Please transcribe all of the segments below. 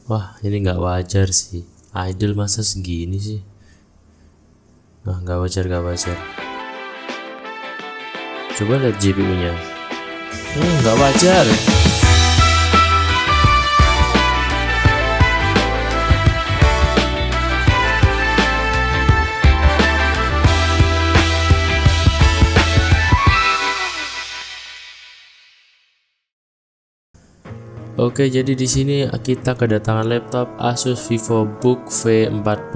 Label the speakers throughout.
Speaker 1: Wah, ini nggak wajar sih. Idle masa segini sih? Nah, nggak wajar, nggak wajar. Coba lihat GPU-nya. Nggak wajar. Oke, jadi di sini kita kedatangan laptop Asus VivoBook V14.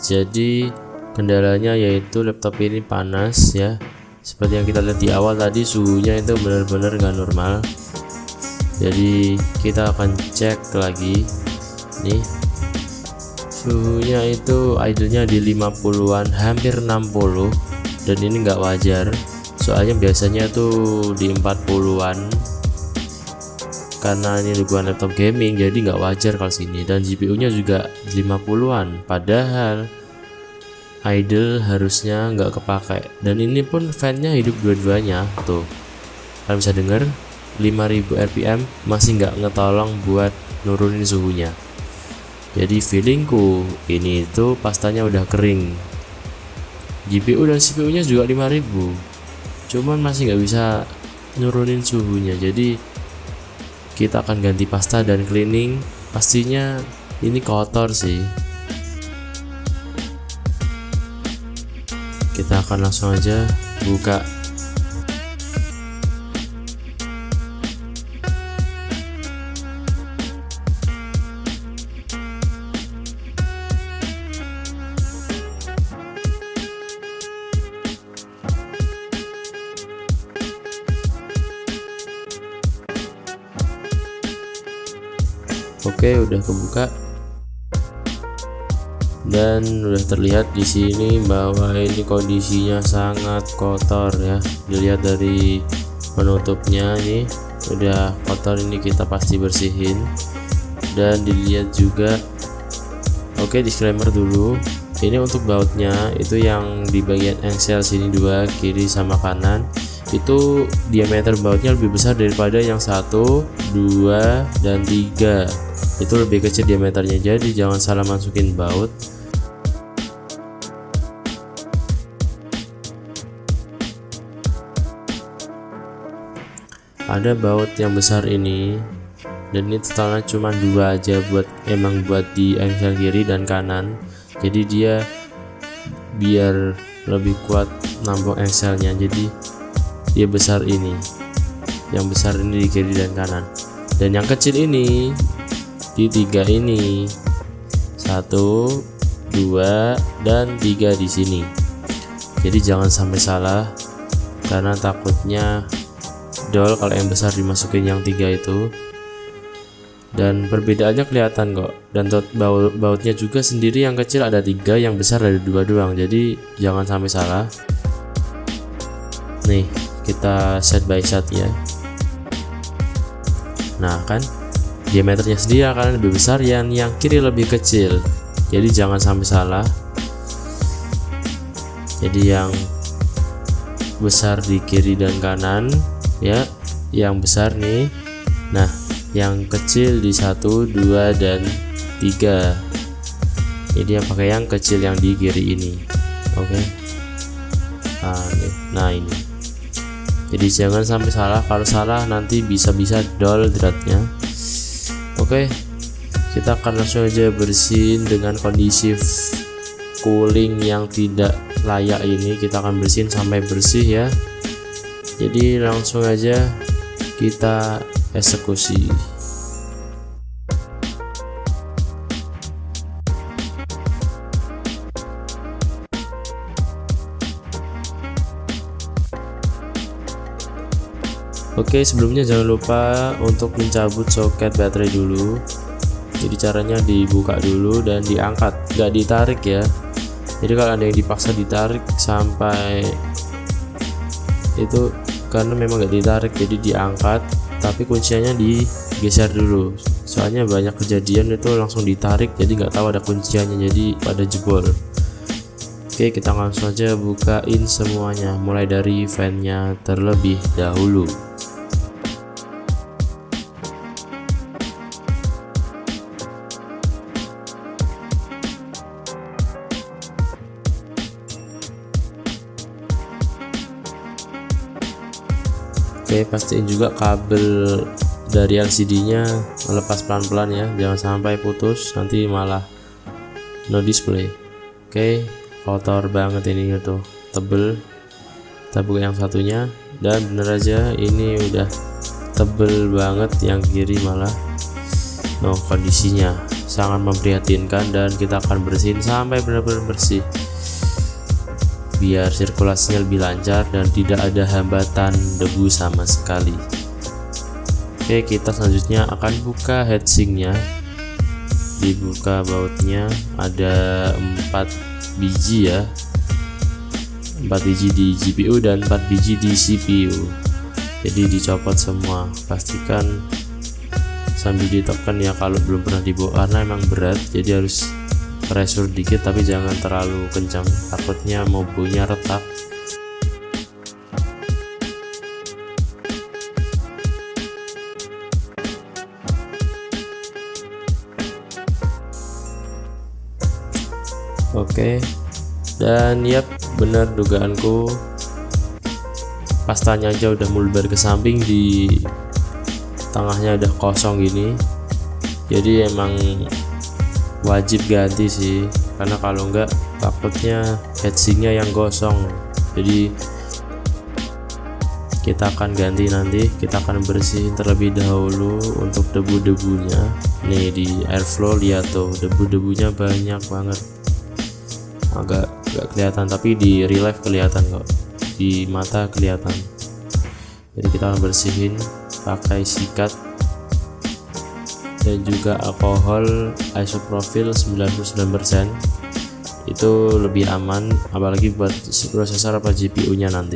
Speaker 1: Jadi kendalanya yaitu laptop ini panas ya. Seperti yang kita lihat di awal tadi, suhunya itu benar-benar nggak normal. Jadi kita akan cek lagi. Nih, suhunya itu idle-nya di 50-an, hampir 60, dan ini nggak wajar. Soalnya biasanya tuh di 40-an. Karena ini bukan laptop gaming, jadi nggak wajar kalau sini. Dan GPU-nya juga 50-an, padahal idle harusnya nggak kepakai. Dan ini pun fan-nya hidup dua-duanya tuh. Kalian bisa dengar 5000 rpm masih nggak ngetolong buat nurunin suhunya. Jadi feelingku ini itu pastanya udah kering. GPU dan CPU-nya juga 5000, cuman masih nggak bisa nurunin suhunya. Jadi kita akan ganti pasta dan cleaning. Pastinya ini kotor sih. Kita akan langsung aja buka. Oke, udah kebuka dan udah terlihat di sini bahwa ini kondisinya sangat kotor ya. Dilihat dari penutupnya nih udah kotor, ini kita pasti bersihin. Dan dilihat juga, oke, disclaimer dulu, ini untuk bautnya itu yang di bagian engsel sini dua, kiri sama kanan, itu diameter bautnya lebih besar daripada yang 1, 2, dan 3. Itu lebih kecil diameternya, jadi jangan salah masukin baut. Ada baut yang besar ini, dan ini totalnya cuma 2 aja, emang buat di engsel kiri dan kanan. Jadi dia biar lebih kuat nampung engselnya, jadi dia besar ini. Yang besar ini di kiri dan kanan, dan yang kecil ini di 3 ini, 1, 2, dan 3 di sini. Jadi jangan sampai salah, karena takutnya dol kalau yang besar dimasukin yang 3 itu. Dan perbedaannya kelihatan kok. Dan bautnya juga sendiri, yang kecil ada 3, yang besar ada 2 doang. Jadi jangan sampai salah. Nih, kita set by set ya. Nah kan, diameternya sendiri akan lebih besar, yang kiri lebih kecil. Jadi jangan sampai salah. Jadi yang besar di kiri dan kanan ya, yang besar nih. Nah, yang kecil di 1, 2, dan 3. Jadi yang pakai yang kecil yang di kiri ini. Oke. Nah ini. Jadi jangan sampai salah. Kalau salah nanti bisa-bisa dol dratnya. Oke, kita akan langsung aja bersihin dengan kondisi cooling yang tidak layak ini. Kita akan bersihin sampai bersih ya. Jadi langsung aja kita eksekusi. Oke, sebelumnya jangan lupa untuk mencabut soket baterai dulu. Jadi caranya dibuka dulu dan diangkat, nggak ditarik ya. Jadi kalau ada yang dipaksa ditarik sampai itu, karena memang nggak ditarik, jadi diangkat, tapi kunciannya digeser dulu. Soalnya banyak kejadian itu langsung ditarik, jadi nggak tahu ada kunciannya, jadi pada jebol. Oke, kita langsung aja bukain semuanya, mulai dari fan-nya terlebih dahulu. Oke, pastiin juga kabel dari LCD-nya lepas pelan-pelan ya, jangan sampai putus nanti malah no display. Oke, kotor banget ini tuh, tebel. Kita buka yang satunya dan bener aja ini udah tebel banget, yang kiri malah kondisinya sangat memprihatinkan, dan kita akan bersihin sampai benar-benar bersih biar sirkulasinya lebih lancar dan tidak ada hambatan debu sama sekali. Oke, kita selanjutnya akan buka heatsinknya. Dibuka bautnya, ada 4 biji ya, 4 biji di GPU dan 4 biji di CPU. Jadi dicopot semua, pastikan sambil ditekan ya kalau belum pernah dibawa, karena emang berat, jadi harus pressure dikit tapi jangan terlalu kencang, takutnya mobilnya retak. Oke, dan yap, benar dugaanku, pastanya aja udah mulbar ke samping, di tengahnya udah kosong gini, jadi emang wajib ganti sih, karena kalau enggak takutnya heatsinknya yang gosong. Jadi kita akan ganti nanti, kita akan bersihin terlebih dahulu untuk debu-debunya. Nih di airflow lihat tuh, debu-debunya banyak banget, agak gak kelihatan tapi di real life kelihatan kok, di mata kelihatan. Jadi kita akan bersihin pakai sikat dan juga alkohol isopropyl 99%, itu lebih aman apalagi buat prosesor apa GPU nya nanti.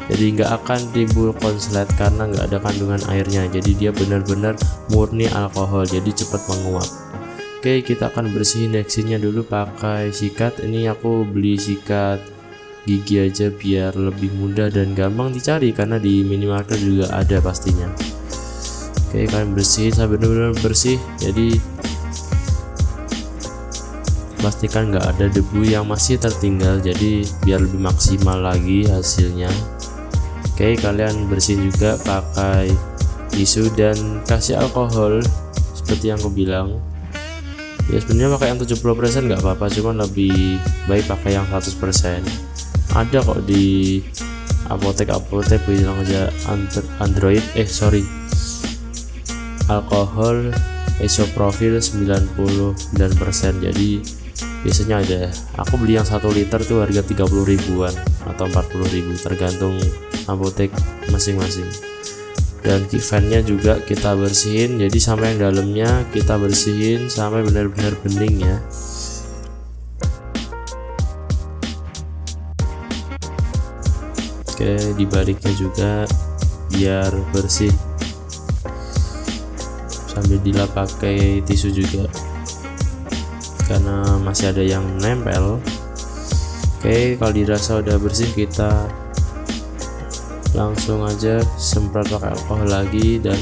Speaker 1: Jadi nggak akan timbul konslet karena nggak ada kandungan airnya, jadi dia benar-benar murni alkohol, jadi cepat menguap. Oke, kita akan bersihin heatsinknya dulu pakai sikat. Ini aku beli sikat gigi aja biar lebih mudah dan gampang dicari, karena di minimarket juga ada pastinya. Oke, kalian bersihin sampai benar-benar bersih, jadi pastikan nggak ada debu yang masih tertinggal, jadi biar lebih maksimal lagi hasilnya. Oke, kalian bersihin juga pakai tisu dan kasih alkohol seperti yang aku bilang ya. Sebenarnya pakai yang 70% nggak apa-apa, cuman lebih baik pakai yang 100%. Ada kok di apotek bilang aja alkohol isopropyl 99%, jadi biasanya ada. Aku beli yang 1 liter tuh harga 30 ribuan atau 40 ribu tergantung apotek masing-masing. Dan kick fan-nya juga kita bersihin, jadi sampai yang dalamnya kita bersihin sampai benar-benar bening ya. Oke, di baliknya juga biar bersih, sambil dilap pakai tisu juga karena masih ada yang nempel. Oke, kalau dirasa udah bersih kita langsung aja semprot pakai alkohol lagi dan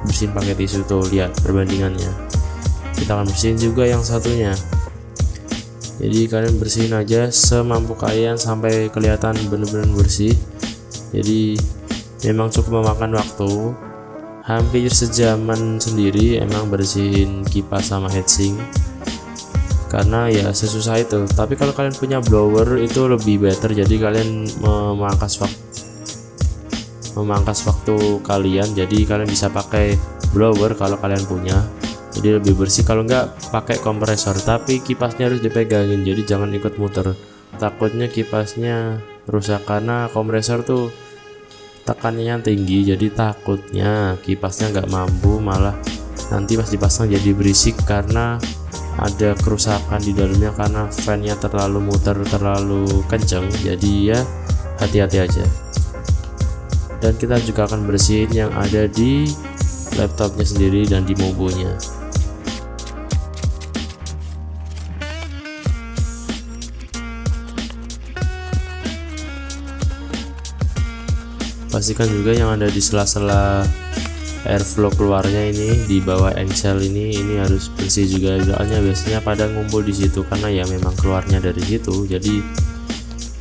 Speaker 1: bersihin pakai tisu. Tuh lihat perbandingannya. Kita akan bersihin juga yang satunya, jadi kalian bersihin aja semampu kalian sampai kelihatan bener-bener bersih. Jadi memang cukup memakan waktu hampir sejaman sendiri emang bersihin kipas sama heatsink, karena ya sesusah itu. Tapi kalau kalian punya blower itu lebih better, jadi kalian memangkas waktu kalian, jadi kalian bisa pakai blower kalau kalian punya, jadi lebih bersih. Kalau enggak pakai kompresor, tapi kipasnya harus dipegangin, jadi jangan ikut muter, takutnya kipasnya rusak karena kompresor tuh tekanannya tinggi, jadi takutnya kipasnya nggak mampu, malah nanti pas dipasang jadi berisik karena ada kerusakan di dalamnya karena fan-nya terlalu muter, terlalu kenceng. Jadi ya hati-hati aja. Dan kita juga akan bersihin yang ada di laptopnya sendiri dan di mobonya. Pastikan juga yang ada di sela-sela airflow keluarnya ini, di bawah engsel ini harus bersih juga, soalnya biasanya pada ngumpul di situ karena ya memang keluarnya dari situ, jadi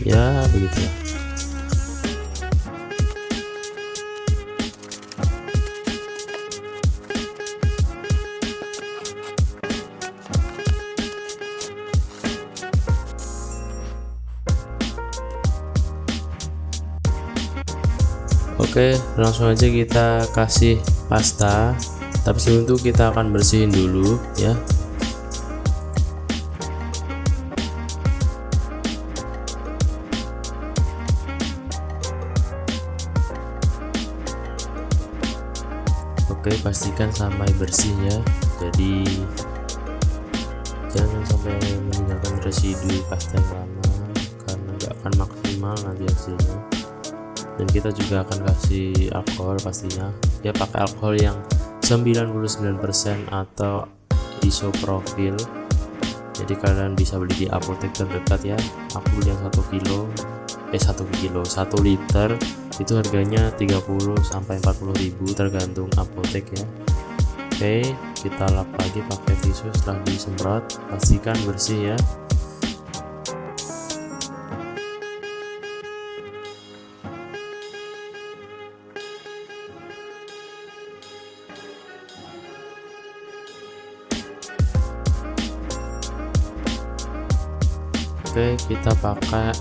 Speaker 1: ya begitulah. Oke, langsung aja kita kasih pasta, tapi sebelum itu kita akan bersihin dulu ya. Oke, pastikan sampai bersih ya, jadi jangan sampai meninggalkan residu pasta yang lama karena gak akan maksimal nanti hasilnya. Dan kita juga akan kasih alkohol pastinya ya, pakai alkohol yang 99% atau isopropil. Jadi kalian bisa beli di apotek terdekat ya. Aku beli yang 1 liter itu harganya 30 sampai 40.000 tergantung apotek ya. Oke, kita lap lagi pakai tisu setelah disemprot, pastikan bersih ya. Oke, kita pakai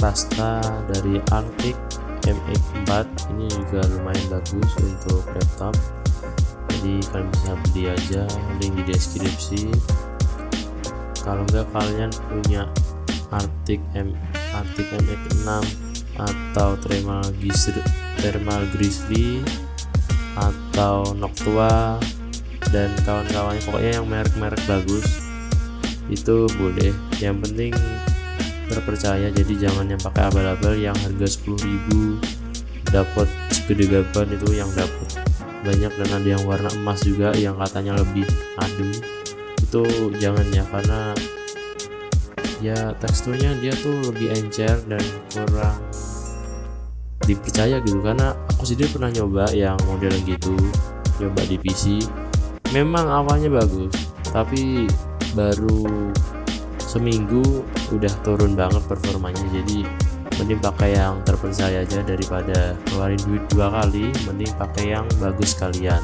Speaker 1: pasta dari Arctic MX4, ini juga lumayan bagus untuk laptop, jadi kalian bisa beli aja, link di deskripsi. Kalau enggak kalian punya Arctic MX6 atau Thermal Grizzly atau Noctua dan kawan-kawannya, pokoknya yang merek-merek bagus itu boleh, yang penting terpercaya. Jadi jangan yang pakai abal-abal yang harga 10.000 dapat segedegaban, itu yang dapat banyak, dan ada yang warna emas juga yang katanya lebih adem, itu jangan ya, karena ya teksturnya dia tuh lebih encer dan kurang dipercaya gitu. Karena aku sendiri pernah nyoba yang model gitu, nyoba di PC, memang awalnya bagus tapi baru seminggu udah turun banget performanya. Jadi mending pakai yang terpercaya aja daripada keluarin duit 2 kali, mending pakai yang bagus kalian.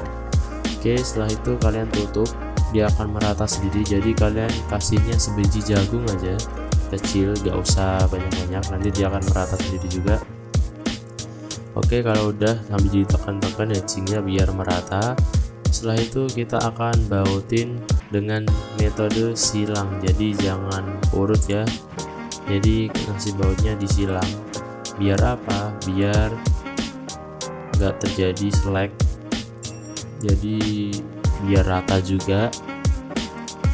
Speaker 1: Oke, setelah itu kalian tutup, dia akan merata sendiri. Jadi kalian kasihnya sebiji jagung aja kecil, gak usah banyak-banyak, nanti dia akan merata sendiri juga. Oke, kalau udah sambil ditekan-tekan hatchingnya biar merata. Setelah itu kita akan bautin dengan metode silang, jadi jangan urut ya, jadi ngasih bautnya disilang. Biar apa? Biar nggak terjadi selek, jadi biar rata juga,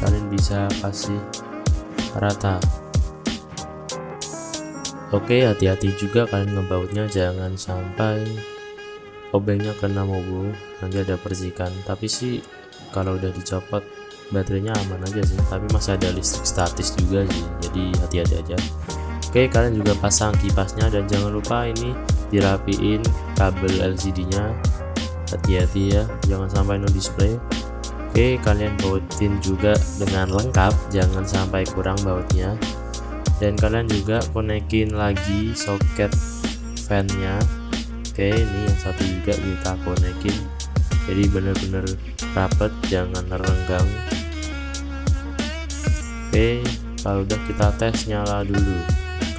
Speaker 1: kalian bisa kasih rata. Oke, hati-hati juga kalian ngebautnya, jangan sampai obengnya kena mobu, nanti ada percikan. Tapi sih kalau udah dicopot baterainya aman aja sih, tapi masih ada listrik statis juga sih, jadi hati-hati aja. Oke, kalian juga pasang kipasnya dan jangan lupa ini dirapiin kabel LCD nya, hati-hati ya, jangan sampai no display. Oke, kalian bautin juga dengan lengkap, jangan sampai kurang bautnya. Dan kalian juga konekin lagi soket fan-nya. Oke, ini yang satu juga kita konekin, jadi bener-bener rapet, jangan renggang. Oke, kalau udah kita tes nyala dulu,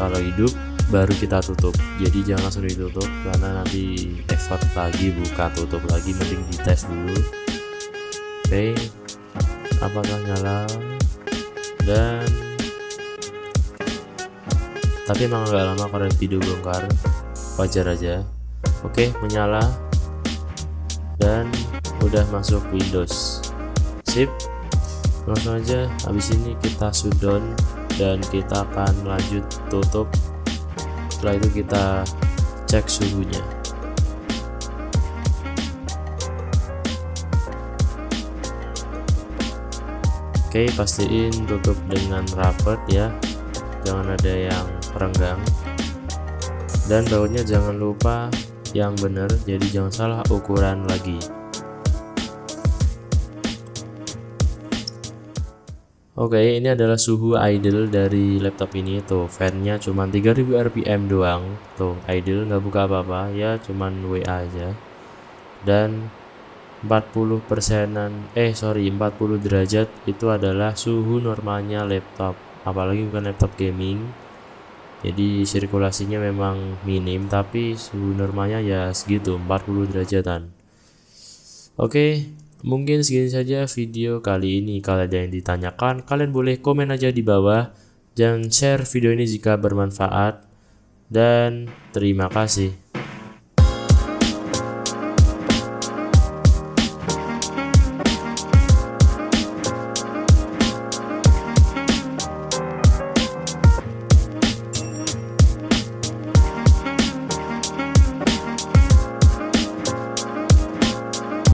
Speaker 1: kalau hidup baru kita tutup, jadi jangan langsung ditutup karena nanti effort lagi buka tutup lagi, mending dites dulu. Oke, apakah nyala? Dan tapi emang agak lama karena video bongkar, wajar aja. Oke, menyala dan udah masuk Windows. Sip, langsung aja habis ini kita shutdown dan kita akan lanjut tutup. Setelah itu kita cek suhunya. Oke, pastiin tutup dengan rapat ya, jangan ada yang renggang. Dan bautnya jangan lupa yang benar, jadi jangan salah ukuran lagi. Oke, ini adalah suhu idle dari laptop ini. Tuh, fan-nya cuma 3000 rpm doang. Tuh, idle, nggak buka apa-apa ya, cuman WA aja. Dan 40 derajat itu adalah suhu normalnya laptop, apalagi bukan laptop gaming. Jadi sirkulasinya memang minim, tapi suhu normalnya ya segitu 40 derajatan. Oke, mungkin segini saja video kali ini. Kalau ada yang ditanyakan, kalian boleh komen aja di bawah. Jangan share video ini jika bermanfaat. Dan terima kasih.